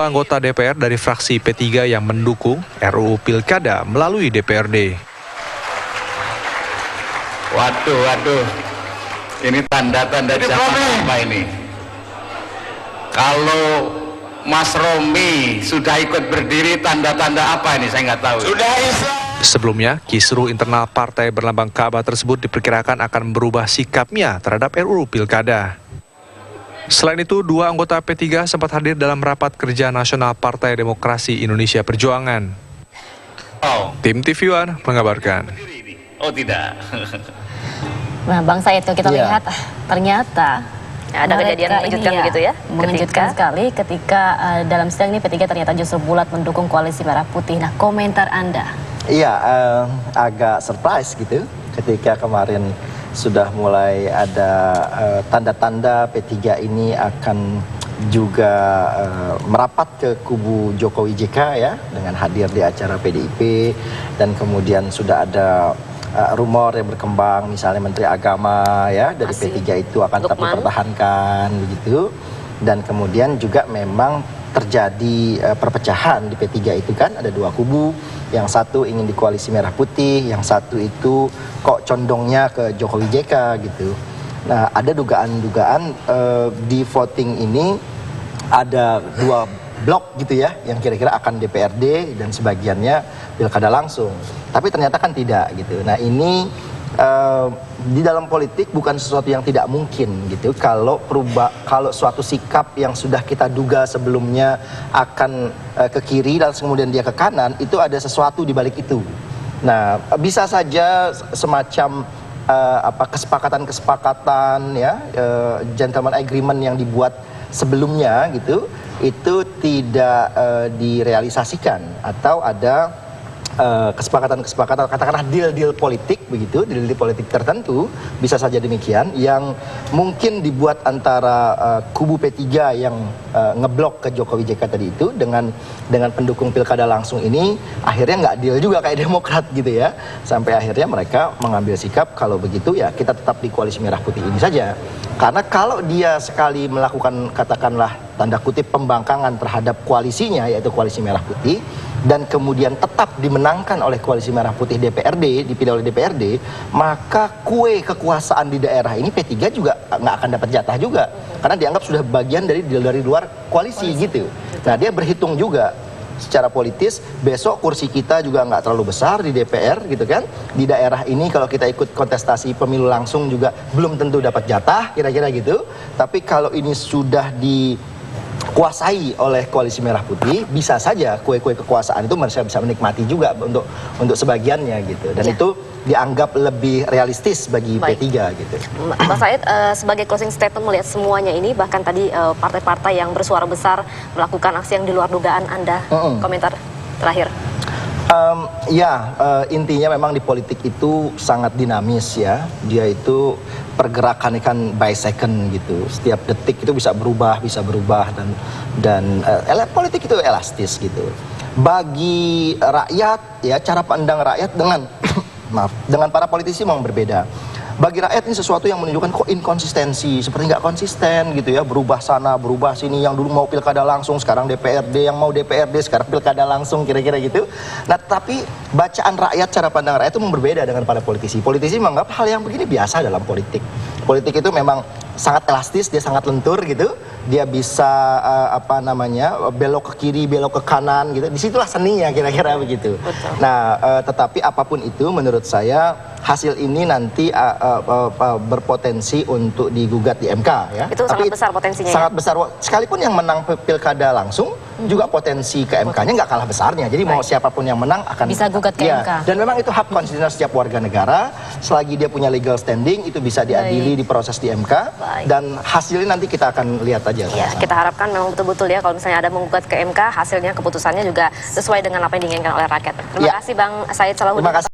Anggota DPR dari fraksi P3 yang mendukung RUU Pilkada melalui DPRD. Waduh, ini tanda-tanda zaman apa ini? Kalau Mas Romi sudah ikut berdiri, tanda-tanda apa ini? Saya nggak tahu. Sudah Sebelumnya, kisruh internal partai berlambang Ka'bah tersebut diperkirakan akan berubah sikapnya terhadap RUU Pilkada. Selain itu, dua anggota P3 sempat hadir dalam rapat kerja nasional Partai Demokrasi Indonesia Perjuangan. Tim TV One mengabarkan. Oh tidak. Nah, Bang Said, kalau kita lihat ternyata ada kejadian mengejutkan begitu ya? Mengejutkan sekali ketika dalam sidang ini P3 ternyata justru bulat mendukung koalisi Merah Putih. Nah, komentar Anda? Iya, agak surprise gitu ketika kemarin sudah mulai ada tanda-tanda P3 ini akan juga merapat ke kubu Jokowi JK ya, dengan hadir di acara PDIP, dan kemudian sudah ada rumor yang berkembang misalnya Menteri Agama ya dari P3 itu akan tetap dipertahankan begitu, dan kemudian juga memang terjadi perpecahan di P3 itu kan, ada dua kubu, yang satu ingin di koalisi Merah Putih, yang satu itu kok condongnya ke Jokowi JK gitu. Nah, ada dugaan-dugaan di voting ini ada dua blok gitu ya, yang kira-kira akan DPRD dan sebagiannya pilkada langsung. Tapi ternyata kan tidak gitu. Nah, ini di dalam politik bukan sesuatu yang tidak mungkin gitu. Kalau suatu sikap yang sudah kita duga sebelumnya akan ke kiri dan kemudian dia ke kanan, itu ada sesuatu di balik itu. Nah, bisa saja semacam kesepakatan ya, gentleman agreement yang dibuat sebelumnya gitu, itu tidak direalisasikan, atau ada kesepakatan katakanlah deal politik begitu, deal politik tertentu, bisa saja demikian, yang mungkin dibuat antara kubu P3 yang ngeblok ke Jokowi JK tadi itu dengan pendukung pilkada langsung ini, akhirnya nggak deal juga kayak Demokrat gitu ya, sampai akhirnya mereka mengambil sikap kalau begitu ya kita tetap di koalisi Merah Putih ini saja. Karena kalau dia sekali melakukan katakanlah tanda kutip pembangkangan terhadap koalisinya, yaitu koalisi Merah Putih, dan kemudian tetap dimenangkan oleh koalisi Merah Putih DPRD, dipilih oleh DPRD, maka kue kekuasaan di daerah ini P3 juga nggak akan dapat jatah juga, karena dianggap sudah bagian dari luar koalisi gitu. Nah, dia berhitung juga secara politis, besok kursi kita juga nggak terlalu besar di DPR gitu kan, di daerah ini kalau kita ikut kontestasi pemilu langsung juga belum tentu dapat jatah, kira-kira gitu. Tapi kalau ini sudah dikuasai oleh koalisi Merah Putih, bisa saja kue-kue kekuasaan itu mereka bisa menikmati juga untuk sebagiannya gitu, dan itu dianggap lebih realistis bagi P3 gitu. Mas Said, sebagai closing statement melihat semuanya ini, bahkan tadi partai-partai yang bersuara besar melakukan aksi yang di luar dugaan Anda, komentar terakhir. Intinya memang di politik itu sangat dinamis ya, dia itu pergerakan kan by second gitu, setiap detik itu bisa berubah dan politik itu elastis gitu. Bagi rakyat ya, cara pandang rakyat dengan para politisi memang berbeda. Bagi rakyat ini sesuatu yang menunjukkan kok inkonsistensi, seperti nggak konsisten gitu ya, berubah sana, berubah sini, yang dulu mau pilkada langsung, sekarang DPRD, yang mau DPRD, sekarang pilkada langsung, kira-kira gitu. Nah, tapi bacaan rakyat, cara pandang rakyat itu memang berbeda dengan para politisi. Politisi menganggap hal yang begini biasa dalam politik. Politik itu memang sangat elastis, dia sangat lentur gitu, dia bisa belok ke kiri, belok ke kanan gitu. Disitulah seninya kira-kira begitu. Betul. Nah, tetapi apapun itu menurut saya hasil ini nanti berpotensi untuk digugat di MK ya. Itu sangat besar potensinya. Sangat besar. Sekalipun yang menang pilkada langsung juga potensi ke MK-nya nggak kalah besarnya. Jadi mau siapapun yang menang akan bisa gugat ke MK. Dan memang itu hak konstitusional setiap warga negara, selagi dia punya legal standing itu bisa diadili di proses di MK. Dan hasilnya nanti kita akan lihat aja. Ya, kita harapkan memang betul-betul ya kalau misalnya ada menggugat ke MK, hasilnya keputusannya juga sesuai dengan apa yang diinginkan oleh rakyat. Terima kasih Bang Said Salahuddin.